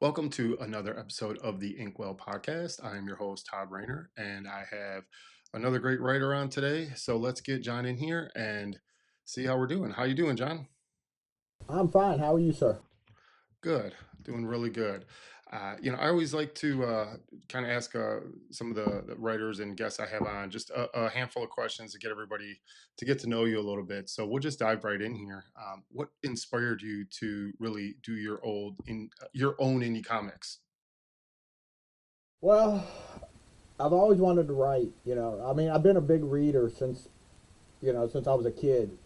Welcome to another episode of the Inkwell podcast. I am your host, Todd Rayner, and I have another great writer on today. So let's get John in here and see how we're doing. How you doing, John? I'm fine. How are you, sir? Good, doing really good. I always like to kind of ask some of the writers and guests I have on just a handful of questions to get everybody to get to know you a little bit. So we'll just dive right in here. What inspired you to really do your own indie comics? Well, I've always wanted to write. I mean, I've been a big reader since I was a kid.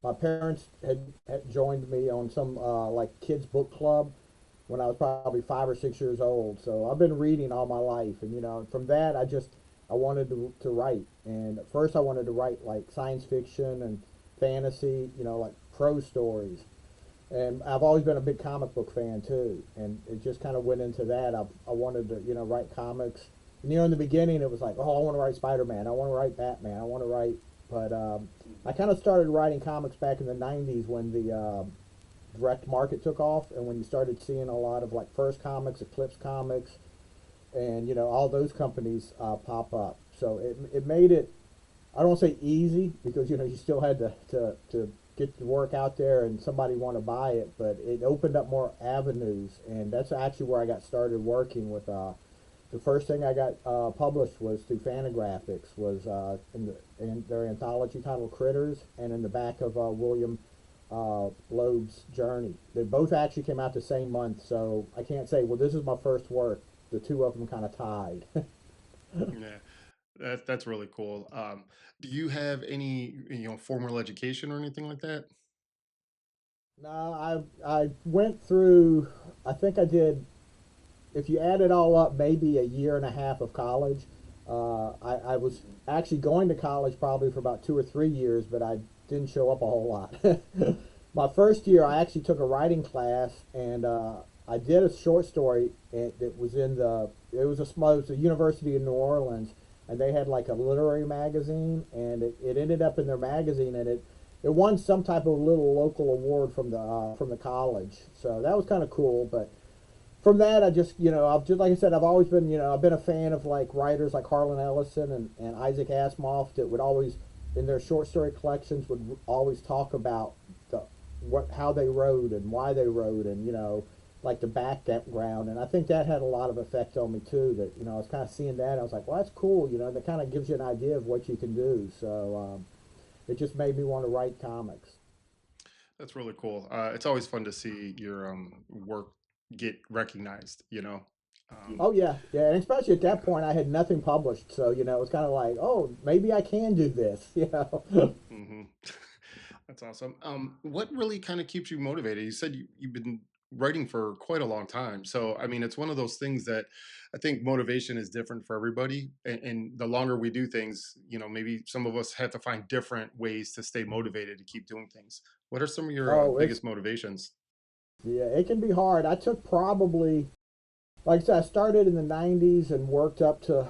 My parents had joined me on some like kids book club when I was probably 5 or 6 years old. So I've been reading all my life, and from that I wanted to write. And at first I wanted to write like science fiction and fantasy, like prose stories. And I've always been a big comic book fan too, and it just kind of went into that. I wanted to write comics, and in the beginning it was like, oh, I want to write Spider-Man, I want to write Batman, I want to write, but I kind of started writing comics back in the '90s when the direct market took off, and when you started seeing a lot of like First Comics, Eclipse Comics, and all those companies pop up. So it made it, I don't say easy because you still had to get the work out there and somebody want to buy it, but it opened up more avenues, and that's actually where I got started working with. The first thing I got published was through Fantagraphics, was in their anthology titled Critters, and in the back of William Loeb's Journey. They both actually came out the same month, so I can't say, well, this is my first work. The two of them kind of tied. Yeah, that's really cool. Do you have any formal education or anything like that? No, I went through. I think I did, if you add it all up, maybe a year and a half of college. I was actually going to college probably for about 2 or 3 years, but I didn't show up a whole lot. My first year, I actually took a writing class, and I did a short story that was in the. It was a university in New Orleans, and they had like a literary magazine, and it ended up in their magazine, and it won some type of little local award from the college. So that was kind of cool, but from that, I just, I've just, like I said, I've always been, I've been a fan of like writers like Harlan Ellison and Isaac Asimov that would always, in their short story collections, would always talk about how they wrote and why they wrote, and like the background. And I think that had a lot of effect on me too. That I was kind of seeing that, I was like, well, that's cool. That kind of gives you an idea of what you can do. So it just made me want to write comics. That's really cool. It's always fun to see your work get recognized. Um, Oh yeah, yeah, and especially at that yeah. point, I had nothing published, so it was kind of like, oh, maybe I can do this, hmm That's awesome. What really kind of keeps you motivated? You said you've been writing for quite a long time. So, I mean, it's one of those things that I think motivation is different for everybody. And the longer we do things, maybe some of us have to find different ways to stay motivated to keep doing things. What are some of your Oh, it's biggest motivations? yeah, it can be hard. I took probably, like I said, I started in the '90s and worked up to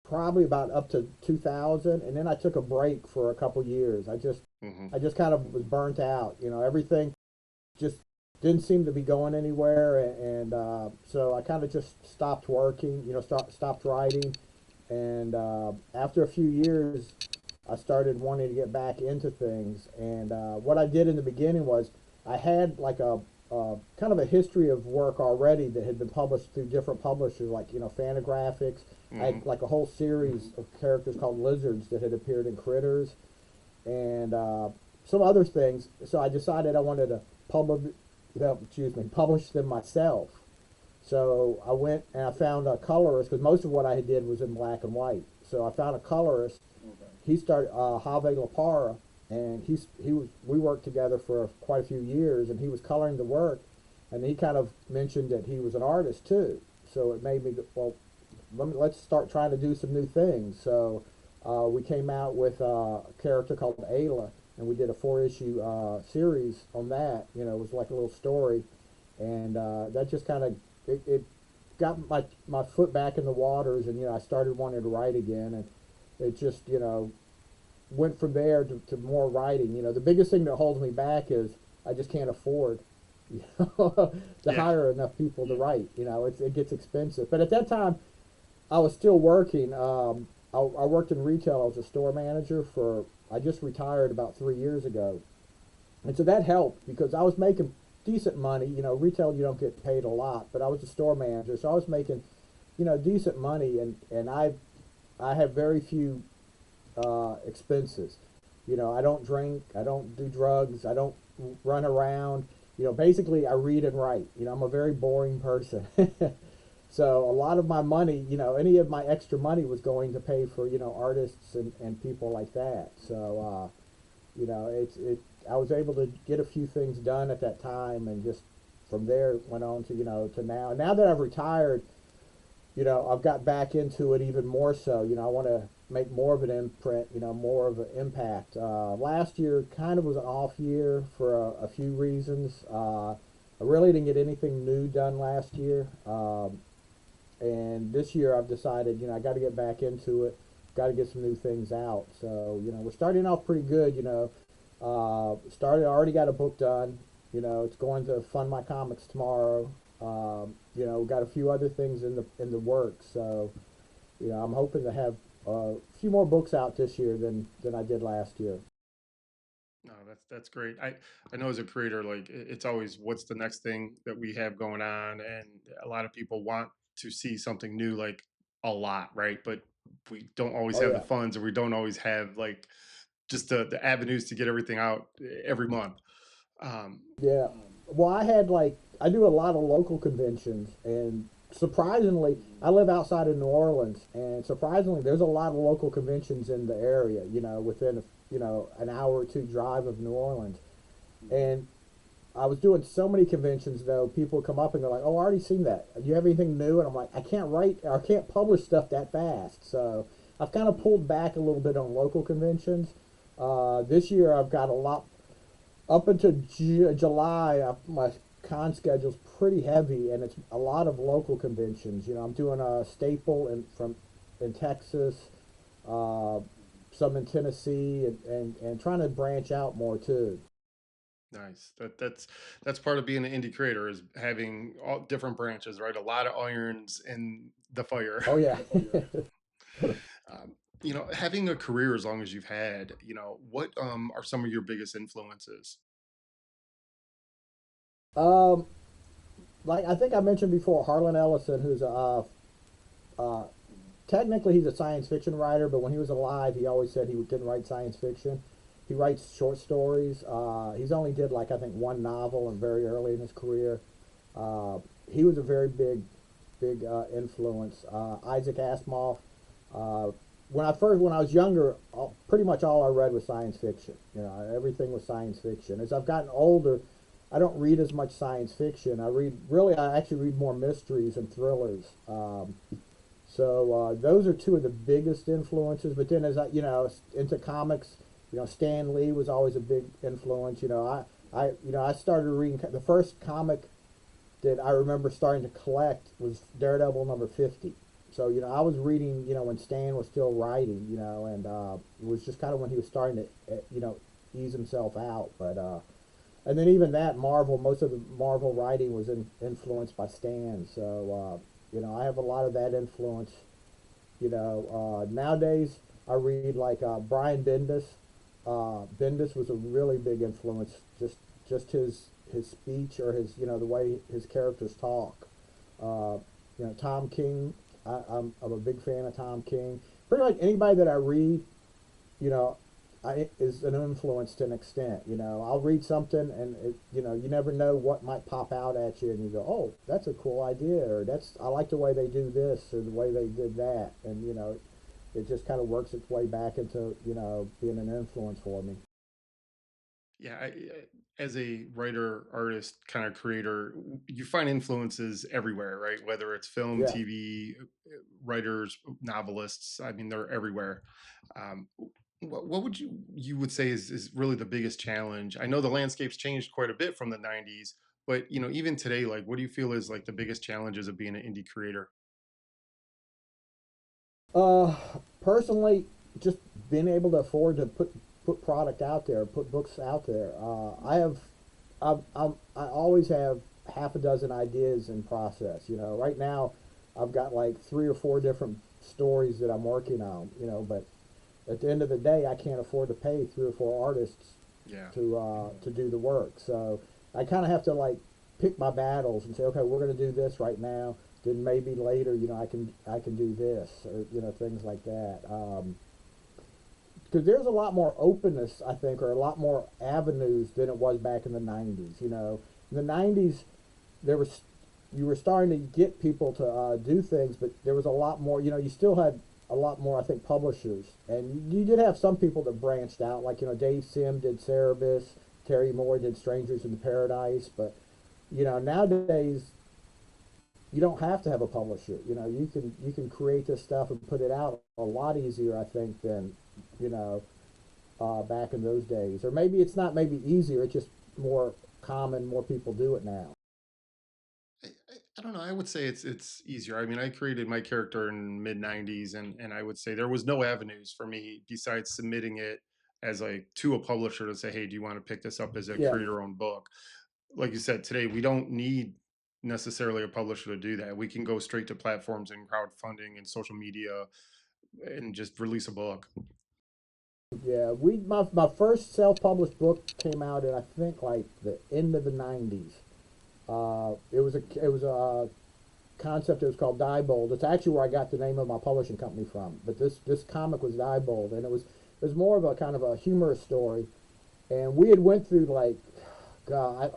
probably about up to 2000, and then I took a break for a couple years. hmm I just kind of was burnt out. Everything just didn't seem to be going anywhere, and so I kind of just stopped working. Stopped writing, and after a few years, I started wanting to get back into things. And what I did in the beginning was I had like a kind of a history of work already that had been published through different publishers, like Fantagraphics. I hmm had like a whole series of characters called lizards that had appeared in Critters, and some other things. So I decided I wanted to publish them myself. So I went and I found a colorist, because most of what I did was in black and white. So I found a colorist. He started Have Lapara, and he was we worked together for quite a few years, and he was coloring the work, and he kind of mentioned that he was an artist too. So it made me go, well, let's start trying to do some new things. So we came out with a character called Ayla, and we did a 4 issue series on that. It was like a little story, and that just kind of it got my foot back in the waters, and I started wanting to write again, and it just went from there to more writing. The biggest thing that holds me back is I just can't afford. you know, to Yeah. hire enough people to write. It gets expensive. But at that time, I was still working. I worked in retail. I was a store manager for. I just retired about 3 years ago, and so that helped because I was making decent money. Retail you don't get paid a lot, but I was a store manager, so I was making, decent money, and I have very few expenses. I don't drink, I don't do drugs, I don't run around. Basically, I read and write. I'm a very boring person. So a lot of my money, any of my extra money was going to pay for, artists and people like that. So, I was able to get a few things done at that time, and just from there went on to, to now. Now that I've retired, I've got back into it even more so. I want to make more of an imprint, more of an impact. Last year kind of was an off year for a few reasons. I really didn't get anything new done last year. And this year I've decided, I got to get back into it, got to get some new things out. So, we're starting off pretty good, I already got a book done. It's going to fund my comics tomorrow. Got a few other things in the works. So, I'm hoping to have a few more books out this year than I did last year. No, that's great. I know as a creator, like it's always what's the next thing that we have going on, and a lot of people want to see something new, like a lot, right? But we don't always Oh have the yeah, funds, or we don't always have like just the avenues to get everything out every month. Um, yeah. Well, I do a lot of local conventions, and surprisingly, I live outside of New Orleans, and surprisingly, there's a lot of local conventions in the area. Within an hour or two drive of New Orleans, and I was doing so many conventions though. People come up and they're like, "Oh, I already seen that. Do you have anything new?" And I'm like, "I can't write or I can't publish stuff that fast." So I've kind of pulled back a little bit on local conventions. This year I've got a lot up until July. My con schedule's pretty heavy, and it's a lot of local conventions. I'm doing a staple in Texas, uh, some in Tennessee, and trying to branch out more too. nice. That's part of being an indie creator is having all different branches, right? A lot of irons in the fire. Oh yeah. um, having a career as long as you've had, what are some of your biggest influences? um, like I think I mentioned before, Harlan Ellison, who's uh, technically he's a science fiction writer, but when he was alive, he always said he didn't write science fiction. He writes short stories. He's only did like I think one novel, and very early in his career. Uh, he was a very big influence. Isaac Asimov. Uh, when I was younger, pretty much all I read was science fiction. Everything was science fiction. As I've gotten older, I don't read as much science fiction. I actually read more mysteries and thrillers. So those are two of the biggest influences. But then as into comics, Stan Lee was always a big influence. I started reading the first comic that I remember starting to collect was Daredevil number 50. So I was reading when Stan was still writing, and it was just kind of when he was starting to ease himself out. But and then even that Marvel, most of the Marvel writing was influenced by Stan. So I have a lot of that influence. Nowadays I read like Brian Bendis. Bendis was a really big influence. Just his speech or his the way his characters talk. Uh, Tom King. I'm a big fan of Tom King. Pretty much anybody that I read, you know, is an influence to an extent. I'll read something and you never know what might pop out at you, and you go, "Oh, that's a cool idea," or I like the way they do this or the way they did that," and it just kind of works its way back into being an influence for me. Yeah, as a writer, artist, kind of creator, you find influences everywhere, right? Whether it's film, Yeah. TV, writers, novelists. I mean, they're everywhere. Um, what would you would say is really the biggest challenge? I know the landscape's changed quite a bit from the '90s, but even today, like, what do you feel is like the biggest challenges of being an indie creator? Uh, Personally, just being able to afford to put product out there, put books out there. I always have half a dozen ideas in process. You know, right now I've got like 3 or 4 different stories that I'm working on. You know, but at the end of the day, I can't afford to pay 3 or 4 artists Yeah. to do the work. So I kind of have to like pick my battles and say, okay, we're going to do this right now. Then maybe later, you know, I can do this, or you know, things like that. Because there's a lot more openness, I think, or a lot more avenues than it was back in the '90s. You know, in the '90s, there was you were starting to get people to do things, but there was a lot more. You know, you still had a lot more, I think, publishers, and you did have some people that branched out, like you know, Dave Sim did Cerebus, Terry Moore did Strangers in the Paradise, but you know, nowadays you don't have to have a publisher. You know, you can create this stuff and put it out a lot easier, I think, than you know back in those days. Or maybe it's not maybe easier; it's just more common. More people do it now. I don't know. I would say it's easier. I mean, I created my character in mid '90s, and I would say there was no avenues for me besides submitting it as like to a publisher to say, hey, do you want to pick this up as a Yeah, creator owned book? Like you said today, we don't need necessarily a publisher to do that. We can go straight to platforms and crowdfunding and social media and just release a book. yeah. My first self published book came out in I think like the end of the '90s. It was a concept that was called Diebold. It's actually where I got the name of my publishing company from. But this comic was Diebold, and it was more of a kind of a humorous story. And we had went through like, God,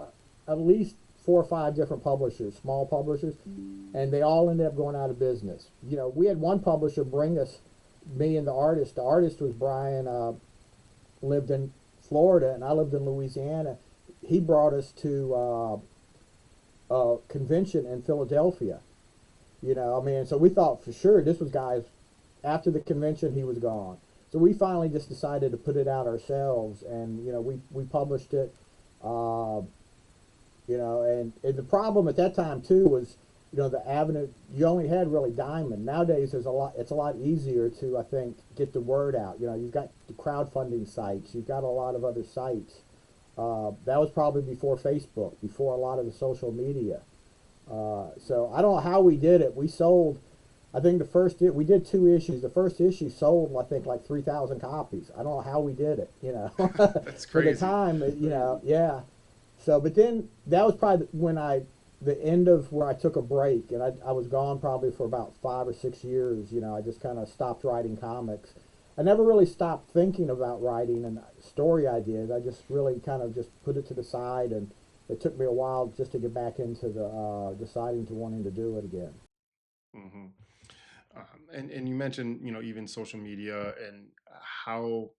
at least 4 or 5 different publishers, small publishers, and they all ended up going out of business. You know, we had one publisher bring us me and the artist. The artist was Brian, lived in Florida, and I lived in Louisiana. He brought us to a convention in Philadelphia. You know, I mean, so we thought for sure this was guys. After the convention, he was gone. So we finally just decided to put it out ourselves, and you know, we published it. Uh, you know, and the problem at that time too was, you know, the avenue you only had really Diamond. Nowadays, there's a lot. It's a lot easier to I think get the word out. You know, you've got the crowdfunding sites. You've got a lot of other sites. That was probably before Facebook, before a lot of the social media. So I don't know how we did it. We sold, I think the first we did 2 issues. The first issue sold, I think, like 3,000 copies. I don't know how we did it. You know, That's for the crazy. time, you know, yeah. So, but then that was probably when the end of where I took a break, and I was gone probably for about 5 or 6 years. You know, I just kind of stopped writing comics. I never really stopped thinking about writing and story ideas. I just really kind of just put it to the side, and it took me a while just to get back into the deciding to wanting to do it again. Hmm. And you mentioned, even social media and how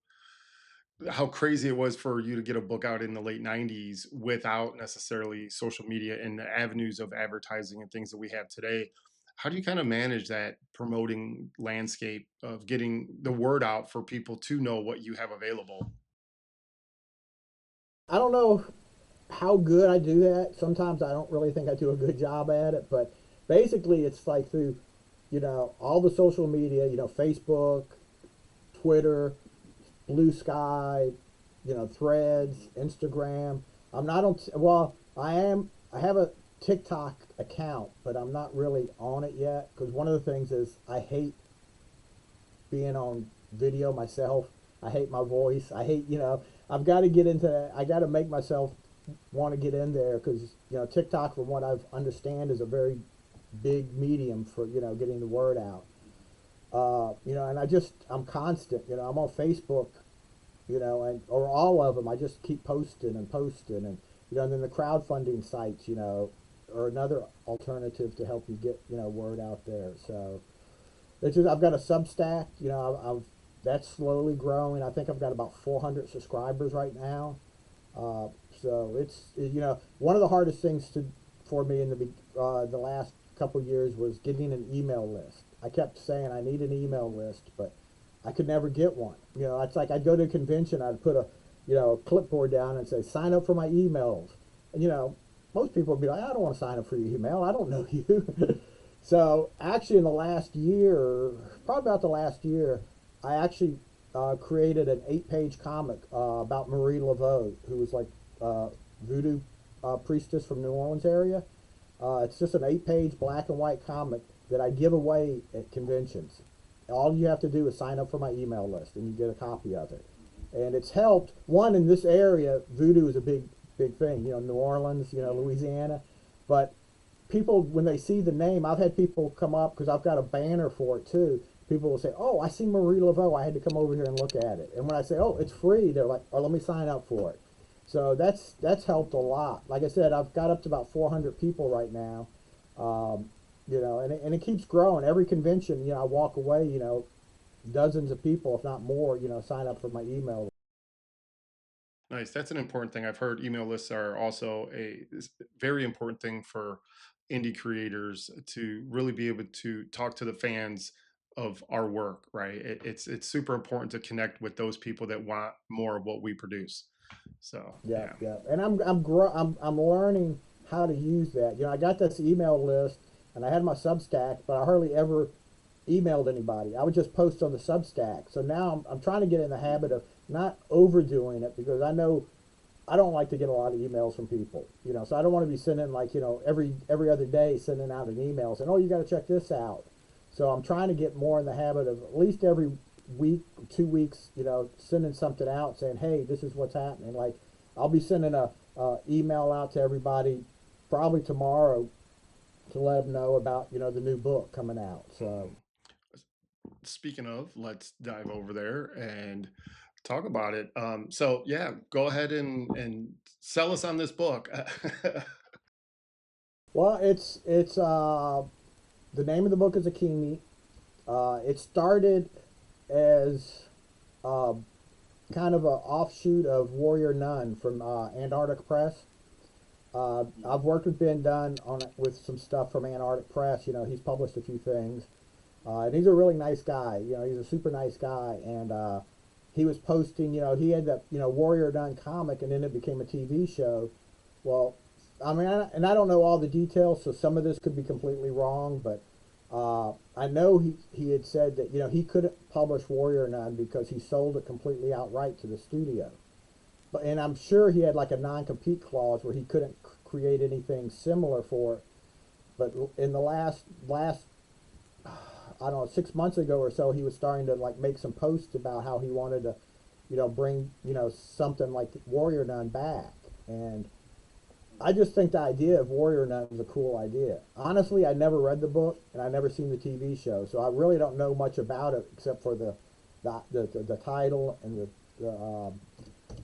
crazy it was for you to get a book out in the late '90s without necessarily social media and the avenues of advertising and things that we have today. How do you kind of manage that promoting landscape of getting the word out for people to know what you have available? I don't know how good I do that. Sometimes I don't really think I do a good job at it, but basically it's like through, you know, all the social media, you know, Facebook, Twitter, Blue Sky, you know, Threads, Instagram. I'm not on. Well, I am. I have a TikTok account, but I'm not really on it yet because one of the things is I hate being on video myself. I hate my voice. I hate, you know, I've got to get into that. I got to make myself want to get in there because, you know, TikTok, from what I've understand, is a very big medium for, you know, getting the word out. You know, and I'm constant, you know, I'm on Facebook, you know, and, or all of them. I just keep posting and posting and, you know, and then the crowdfunding sites, you know, are another alternative to help you get, you know, word out there. So, it's just I've got a Substack. You know, I've that's slowly growing. I think I've got about 400 subscribers right now. Uh, so you know, one of the hardest things to for me in the last couple years was getting an email list. I kept saying I need an email list, but I could never get one. You know, it's like I'd go to a convention, I'd put a you know a clipboard down and say sign up for my emails, and you know most people would be like I don't want to sign up for your email. I don't know you. So actually, in the last year, probably about the last year, I actually created an 8-page comic about Marie Laveau, who was like voodoo priestess from New Orleans area. It's just an 8-page black and white comic that I give away at conventions. All you have to do is sign up for my email list, and you get a copy of it. And it's helped. One, in this area, voodoo is a big thing. You know, New Orleans, you know, Louisiana. But people, when they see the name, I've had people come up because I've got a banner for it too. People will say, "Oh, I see Marie Laveau. I had to come over here and look at it." And when I say, "Oh, it's free," they're like, "Oh, let me sign up for it." So that's helped a lot. Like I said, I've got up to about 400 people right now. Um, you know, and it keeps growing. Every convention, you know, I walk away, you know, dozens of people, if not more, you know, sign up for my email. Nice. That's an important thing. I've heard email lists are also very important thing for indie creators to really be able to talk to the fans of our work, right? It's super important to connect with those people that want more of what we produce. So, Yeah, yeah. yeah. And I'm learning how to use that. You know, I got this email list and I had my Substack, but I hardly ever emailed anybody. I would just post on the Substack. So now I'm trying to get in the habit of not overdoing it because I know I don't like to get a lot of emails from people. You know, so I don't want to be sending like, you know, every other day sending out an email saying, "Oh, you got to check this out." So I'm trying to get more in the habit of at least every week, 2 weeks, you know, sending something out saying, "Hey, this is what's happening." Like I'll be sending a email out to everybody probably tomorrow to let them know about, you know, the new book coming out. So Mhm. Speaking of, let's dive over there and talk about it. So yeah, go ahead and sell us on this book. well, it's the name of the book is Akimi. It started as uh, kind of a offshoot of Warrior Nun from Antarctic Press. I've worked with Ben Dunn on with some stuff from Antarctic Press. You know, he's published a few things, and he's a really nice guy. You know, he's a super nice guy, and he was posting. You know, he had the Warrior Nun comic, and then it became a TV show. Well, I mean, and I don't know all the details, so some of this could be completely wrong, but I know he had said that, you know, he couldn't publish Warrior Nun because he sold it completely outright to the studio. But and I'm sure he had like a non-compete clause where he couldn't create anything similar for it. But in the last I don't know 6 months ago or so, he was starting to like make some posts about how he wanted to, you know, bring, you know, something like Warrior Nun back. And I just think the idea of Warrior Nun is a cool idea. Honestly, I never read the book and I never seen the TV show, so I really don't know much about it except for the title and the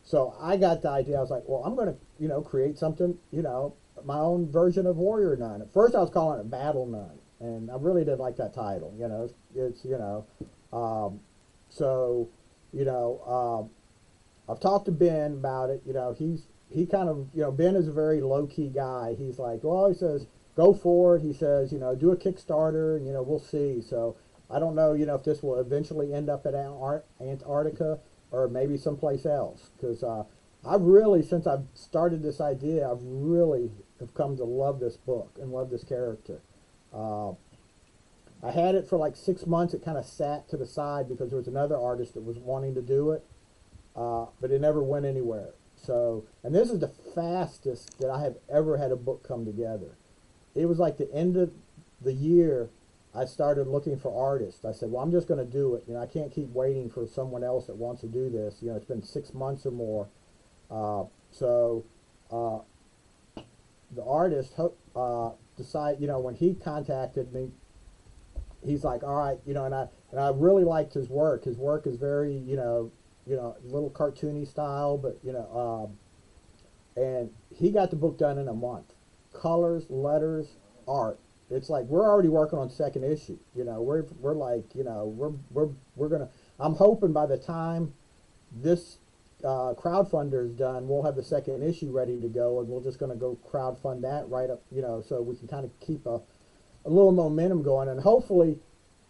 so I got the idea. I was like, well, I'm going to, you know, create something, you know, my own version of Warrior Nun. At first, I was calling it Battle Nun, and I really didn't like that title. You know, it's you know, um, so you know, I've talked to Ben about it. You know, he kind of, you know, Ben is a very low key guy. He's like, well, he says, go for it. He says, you know, do a Kickstarter, and you know, we'll see. So I don't know, you know, if this will eventually end up at Antarctica or maybe someplace else. Because I've really, since I've started this idea, I've really have come to love this book and love this character. Uh, I had it for like 6 months. It kind of sat to the side because there was another artist that was wanting to do it, but it never went anywhere. So, and this is the fastest that I have ever had a book come together. It was like the end of the year. I started looking for artists. I said, well, I'm just going to do it. You know, I can't keep waiting for someone else that wants to do this. You know, it's been 6 months or more. So uh, the artist decided, you know, when he contacted me, he's like, all right, you know, and I really liked his work. His work is very, you know, a little cartoony style, but and he got the book done in a month. Colors, letters, art. It's like we're already working on second issue. You know, we're like, you know, we're gonna. I'm hoping by the time this crowdfunder is done, we'll have the second issue ready to go, and we're just gonna go crowdfund that right up. You know, so we can kind of keep a little momentum going, and hopefully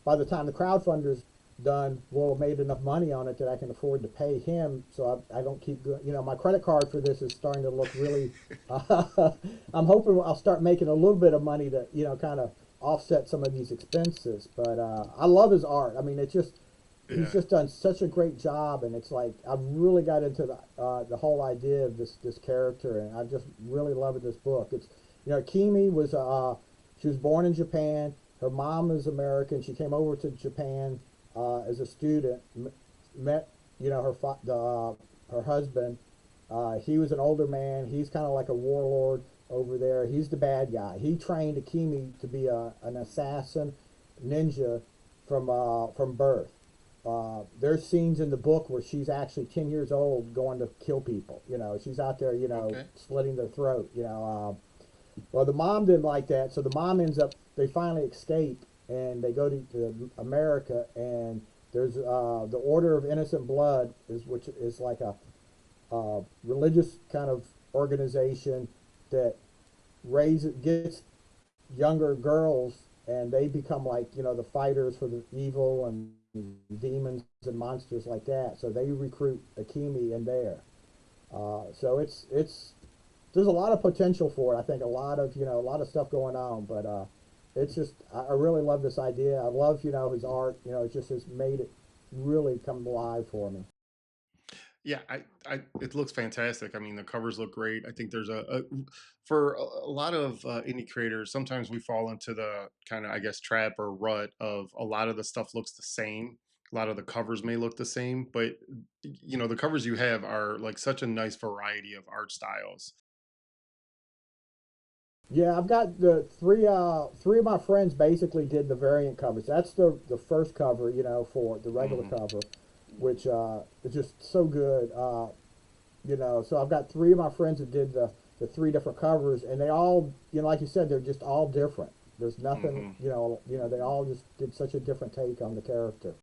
by the time the crowdfunder's done, we'll have made enough money on it that I can afford to pay him. So I don't keep going. You know, my credit card for this is starting to look really. I'm hoping I'll start making a little bit of money to, you know, kind of offset some of these expenses. But I love his art. I mean, it's just he's Yeah. just done such a great job, and it's like I've really got into the whole idea of this character, and I'm just really loving this book. It's Kimi was she was born in Japan. Her mom is American. She came over to Japan as a student. Met her her husband. He was an older man. He's kind of like a warlord over there. He's the bad guy. He trained Akimi to be an assassin ninja from birth. There's scenes in the book where she's actually 10 years old going to kill people. She's out there, Okay. slitting their throat. Well, the mom didn't like that, so the mom ends up. They finally escape and they go to America, and there's the Order of Innocent Blood, which is like a religious kind of organization that gets younger girls, and they become like the fighters for the evil and demons and monsters like that. So they recruit Akimi in there. So it's there's a lot of potential for it. I think a lot of stuff going on, but it's just I really love this idea. I love his art. It just has made it really come alive for me. Yeah, it looks fantastic. I mean, the covers look great. I think there's for a lot of indie creators, sometimes we fall into the kind of, I guess, trap or rut of a lot of the stuff looks the same. A lot of the covers may look the same, but the covers you have are like such a nice variety of art styles. Yeah, I've got the three of my friends basically did the variant covers. That's the first cover, for the regular Hmm. cover, which is just so good. So I've got three of my friends that did the three different covers, and they all, like you said, they're just all different. There's nothing, Hmm. they all just did such a different take on the character.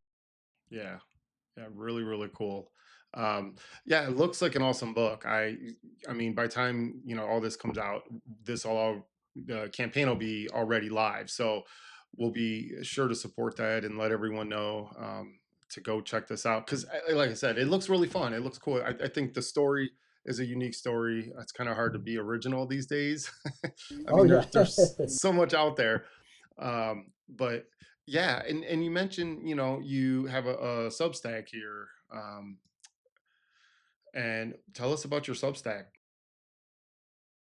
Yeah. Yeah, really, really cool. Yeah, it looks like an awesome book. I mean, by the time all this comes out, this all the campaign will be already live. So we'll be sure to support that and let everyone know to go check this out. Because, like I said, it looks really fun. It looks cool. I think the story is a unique story. It's kind of hard to be original these days. I Oh mean, yeah. there's so much out there, but yeah, and you mentioned, you have a Substack here, and tell us about your Substack.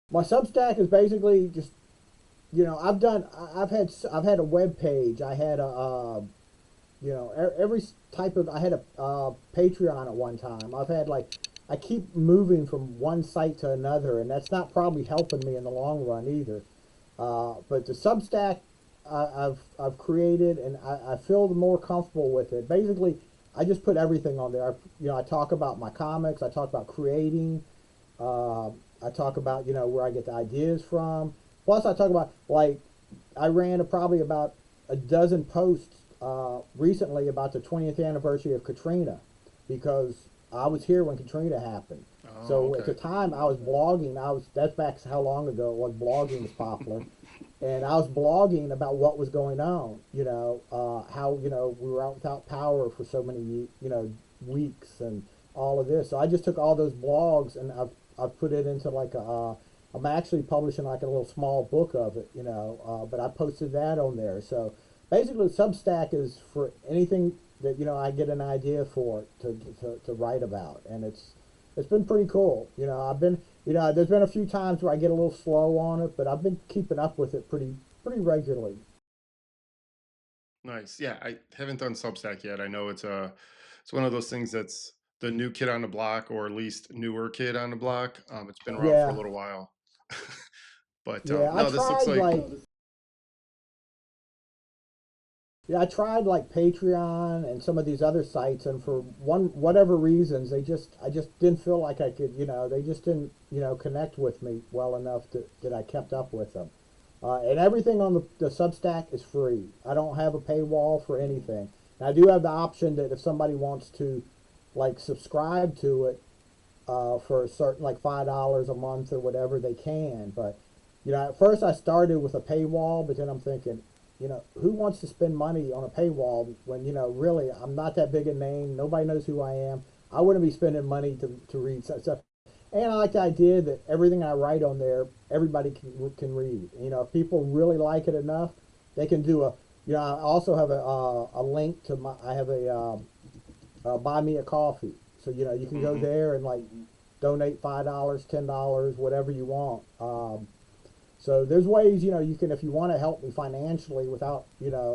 My Substack is basically just I've had a web page. I had every type of I had a Patreon at one time. I've had like I keep moving from one site to another, and that's not probably helping me in the long run either. But the Substack I've created, and I feel more comfortable with it. Basically, I just put everything on there. I talk about my comics. I talk about creating. Uh, I talk about where I get the ideas from. Plus, I talk about like I ran probably about a dozen posts recently about the 20th anniversary of Katrina, because I was here when Katrina happened. Oh, So at the okay. time I was blogging. That's back how long ago it was. Blogging was popular, and I was blogging about what was going on. How we were out without power for so many weeks and all of this. So I just took all those blogs and I've put it into like I'm actually publishing like a little small book of it, but I posted that on there. So basically, Substack is for anything that I get an idea for to write about, and it's been pretty cool. I've been there's been a few times where I get a little slow on it, but I've been keeping up with it pretty regularly. Nice. Yeah, I haven't done Substack yet. I know it's one of those things that's the new kid on the block, or at least newer kid on the block. It's been around for a Yeah, little while. But yeah. no, this looks like I tried like Patreon and some of these other sites, and for whatever reasons, I just didn't feel like I could, they just didn't, connect with me well enough that I kept up with them. And everything on the Substack is free. I don't have a paywall for anything. And I do have the option that if somebody wants to, like, subscribe to it for a certain, like $5 a month or whatever, they can. But at first I started with a paywall, but then I'm thinking, who wants to spend money on a paywall when really I'm not that big a name. Nobody knows who I am. I wouldn't be spending money to read stuff. And I like the idea that everything I write on there, everybody can read. If people really like it enough, they can do a. I also have a link to my. I have a buy me a coffee. So you can go Hmm. there and like donate $5, $10, whatever you want. So there's ways, you can, if you want to help me financially without,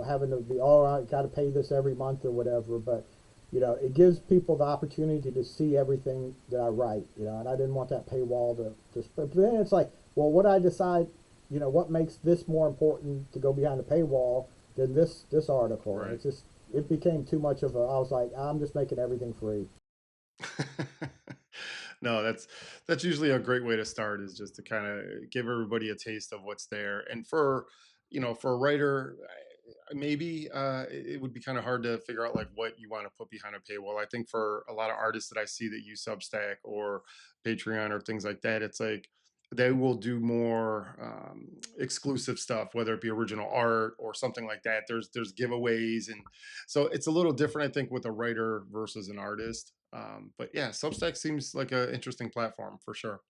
having to be, oh, I got to pay this every month or whatever. But, it gives people the opportunity to see everything that I write, and I didn't want that paywall but then it's like, well, what I decide, what makes this more important to go behind the paywall than this article? And Right. it's just, it became too much of I was like, I'm just making everything free. No, that's usually a great way to start, is just to kind of give everybody a taste of what's there. And for, for a writer, maybe it would be kind of hard to figure out like what you want to put behind a paywall. I think for a lot of artists that I see that use Substack or Patreon or things like that, it's like they will do more exclusive stuff, whether it be original art or something like that. There's giveaways, and so it's a little different, I think, with a writer versus an artist. But yeah, Substack seems like an interesting platform for sure.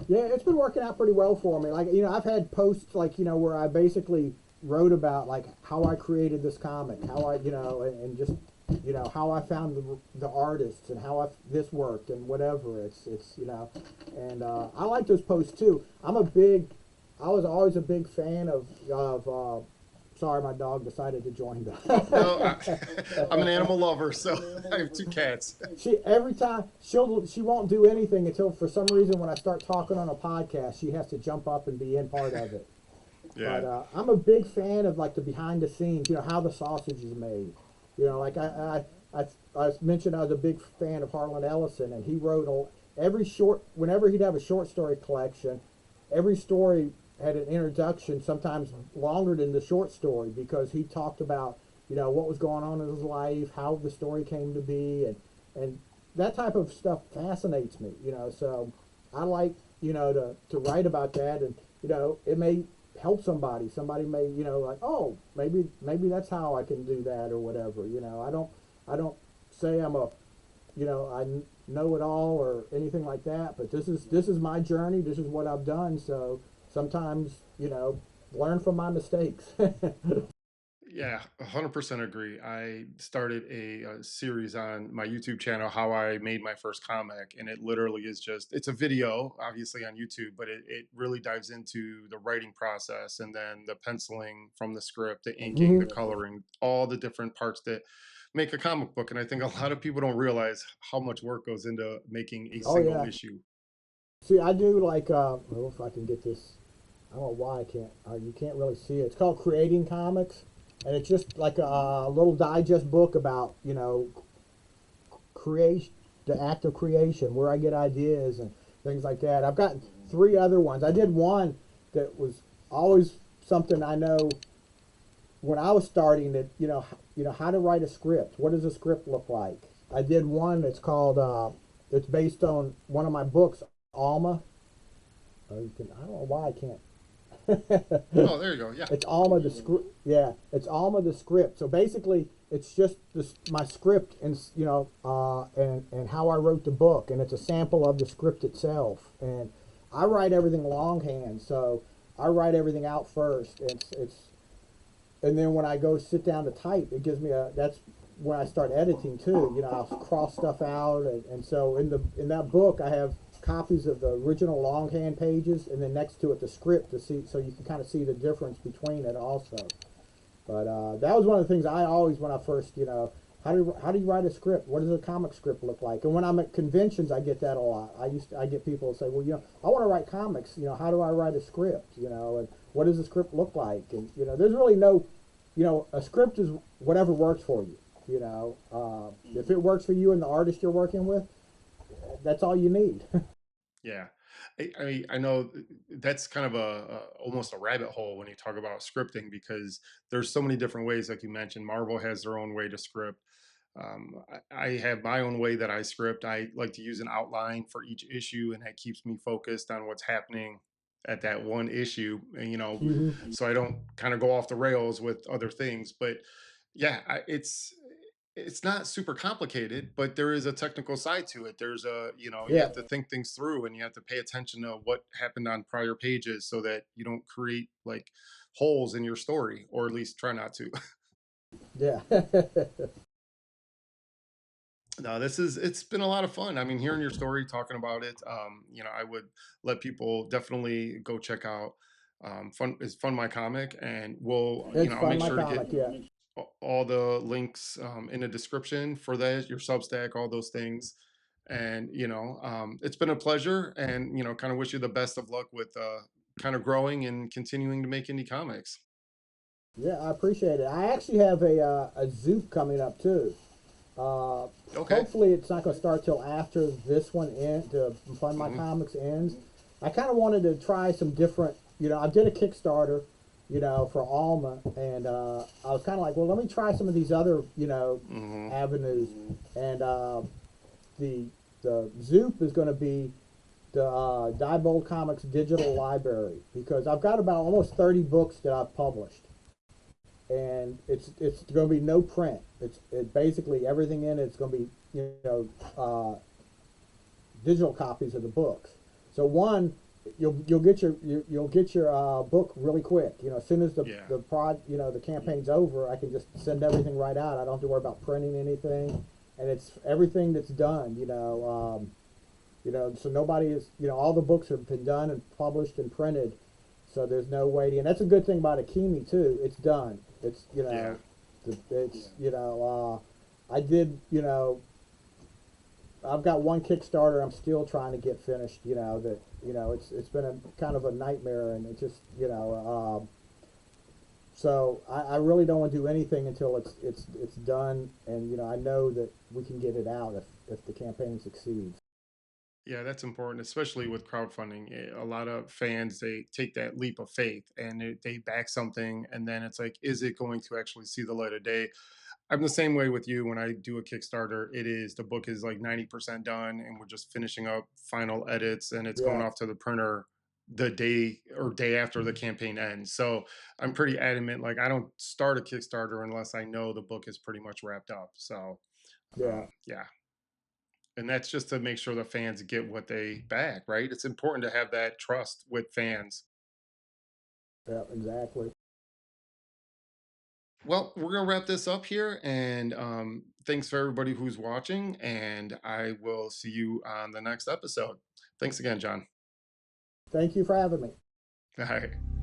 Yeah, it's been working out pretty well for me. Like, I've had posts like, where I basically wrote about like how I created this comic, how I, and just, how I found the artists and how this worked and whatever. And I like those posts too. I was always a big fan of sorry, my dog decided to join Oh no, I'm an the animal lover, so I have two cats. she every time she won't do anything until for some reason when I start talking on a podcast she has to jump up and be in part of it. But Yeah. I'm a big fan of like the behind the scenes, how the sausage is made. Like I mentioned I was a big fan of Harlan Ellison, and he wrote every short whenever he'd have a short story collection, every story had an introduction, sometimes longer than the short story, because he talked about what was going on in his life, how the story came to be, and that type of stuff fascinates me. So I like to write about that, and it may help somebody. Somebody may like, oh, maybe that's how I can do that or whatever. I don't say I'm a I know it all or anything like that. But this is my journey. This is what I've done. So sometimes learn from my mistakes. Yeah, 100% agree. I started a series on my YouTube channel, how I made my first comic, and it literally is just, it's a video, obviously on YouTube, but it really dives into the writing process and then the penciling from the script, the inking, the Mhm. coloring, all the different parts that make a comic book. And I think a lot of people don't realize how much work goes into making a Oh single yeah. issue. See, I do like. Well, if I can get this, I don't know why I can't. You can't really see it. It's called Creating Comics, and it's just like a little digest book about creation, the act of creation, where I get ideas and things like that. I've got three other ones. I did one that was always something I know when I was starting that how to write a script. What does a script look like? I did one that's called it's based on one of my books, Alma. I don't know why I can't. Oh, there you go. Yeah. It's Alma the script. Yeah, it's Alma the script. So basically, it's just my script and how I wrote the book, and it's a sample of the script itself. And I write everything longhand, so I write everything out first. And then when I go sit down to type, it gives me that's when I start editing too. I'll cross stuff out, and so in that book I have copies of the original longhand pages, and then next to it the script to see, so you can kind of see the difference between it also. But that was one of the things I always, when I first, how do you write a script? What does a comic script look like? And when I'm at conventions, I get that a lot. I get people say, well, I want to write comics. How do I write a script? And what does a script look like? And there's really no, a script is whatever works for you. If it works for you and the artist you're working with, that's all you need. Yeah, I know that's kind of a almost a rabbit hole when you talk about scripting, because there's so many different ways. Like you mentioned, Marvel has their own way to script. I have my own way that I script. I like to use an outline for each issue, and that keeps me focused on what's happening at that one issue. And, Hmm. so I don't kind of go off the rails with other things. But yeah, it's not super complicated, but there is a technical side to it. There's you Yeah, have to think things through, and you have to pay attention to what happened on prior pages so that you don't create like holes in your story, or at least try not to. yeah. No, it's been a lot of fun. I mean, hearing your story, talking about it, I would let people definitely go check out Fun My Comic, and It's I'll fun, make my sure to get comic, yeah. all the links in the description for that, your Substack, all those things. And it's been a pleasure, and kind of wish you the best of luck with kind of growing and continuing to make indie comics. Yeah, I appreciate it. I actually have a Zoop coming up too. Uh, Okay. Hopefully, it's not going to start till after this one to Fund My Hmm. Comics ends. I kind of wanted to try some different. I did a Kickstarter, for Alma, and I was kind of like, well, let me try some of these other, Hmm. avenues. And the the Zoop is going to be the Diebold Comics digital library because I've got about almost 30 books that I've published, and it's going to be no print. It basically everything in it's going to be digital copies of the books. So one, you'll get you'll get your book really quick. As soon as Yeah. the campaign's over, I can just send everything right out. I don't have to worry about printing anything, and it's everything that's done. So nobody is, all the books have been done and published and printed, so there's no waiting. And that's a good thing about Akimi too. It's done. It's Yeah. it's I did I've got one Kickstarter I'm still trying to get finished. That it's been a kind of a nightmare, and it just so I really don't want to do anything until it's done, and I know that we can get it out if the campaign succeeds. Yeah, that's important, especially with crowdfunding. A lot of fans, they take that leap of faith and they back something, and then it's like, is it going to actually see the light of day? I'm the same way with you. When I do a Kickstarter, the book is like 90% done, and we're just finishing up final edits, and it's going Yeah, off to the printer the day or day after the campaign ends. So I'm pretty adamant. Like, I don't start a Kickstarter unless I know the book is pretty much wrapped up. So yeah, yeah, and that's just to make sure the fans get what they back, right? It's important to have that trust with fans. yeah, exactly. Well, we're gonna wrap this up here, and thanks for everybody who's watching, and I will see you on the next episode. Thanks again, John. Thank you for having me. All right.